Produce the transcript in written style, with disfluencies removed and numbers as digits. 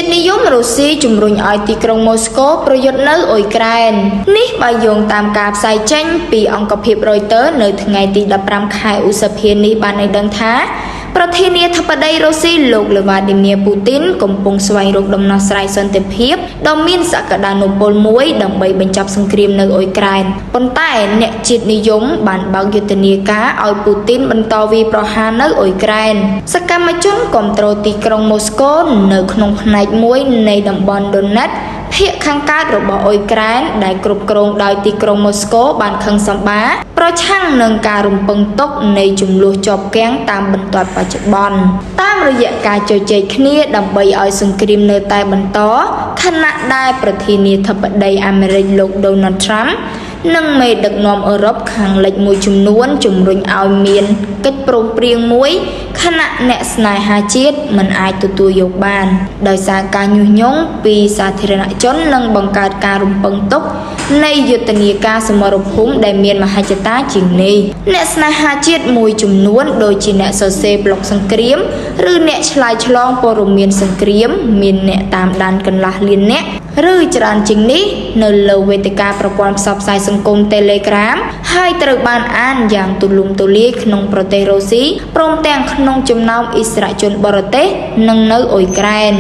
ជាតិនិយមរុស្ស៊ីជំរុញឲ្យទីក្រុងម៉ូស្គូប្រយុទ្ធនៅអ៊ុយក្រែននេះបើយោងតាមការផ្សាយចេញពីអង្គភាព Reuters នៅថ្ងៃទី 15 ខែឧសភានេះបានឲ្យដឹងថាប្រធានាធិបតីរុស្ស៊ីលោក Vladimir Putin កំពុងស្វែងរកដំណោះស្រាយសន្តិភាពដ៏មានសក្តានុពលមួយដើម្បីបញ្ចប់សង្គ្រាមនៅអ៊ុយក្រែនប៉ុន្តែអ្នកជាតិនិយមបានបើកយុទ្ធនាការឲ្យ Putin បន្តវាយប្រហារនៅអ៊ុយក្រែនសកម្មជនគាំទ្រទីក្រុងម៉ូស្គូនៅក្នុងផ្នែកមួយនៃតំបន់ Donetsk ភាគខាងកើតរបស់អ៊ុយក្រែនដែលគ្រប់គ្រងដោយទីក្រុងម៉ូស្គូបានខឹងសម្បាប្រឆាំងនឹងការរំពឹងទុកនៃចំនួនជាប់គាំងតាមបន្ទាត់បច្ចុប្បន្នតាមរយៈការជជែកគ្នាដើម្បីឲ្យសង្គ្រាមនៅតែបន្តខណៈដែលប្រធានាធិបតីអាមេរិកលោក Donald Trump និងមេដឹកនាំអឺរ៉ុបខាងលិចមួយចំនួនជំរុញឲ្យមានកិច្ចព្រមព្រៀងមួយខណៈអ្នកស្នេហាជាតិមិនអាចទទួលយកបានដោយសារការញុះញង់ពីសាធារណជននិងបង្កើតការរំពឹងទុកនៃយុទ្ធនាការសមរភូមិដែលមានមហិច្ឆតាជាងនេះអ្នកស្នេហាជាតិមួយចំនួនដូចជាអ្នកសរសេរប្លុកសង្គ្រាមឬអ្នកឆ្លើយឆ្លងព័ត៌មានសង្គ្រាមមានអ្នកតាមដានកន្លះលានអ្នកឬច្រើនជាងនេះនៅលើវេទិកាប្រព័ន្ធផ្សព្វផ្សាយសង្គម Telegram ហើយត្រូវបានអានយ៉ាងទូលំទូលាយក្នុងប្រទេសរុស្ស៊ីព្រមទាំងក្នុងចំណោមឥស្សរជនបរទេសនិងនៅអ៊ុយក្រែន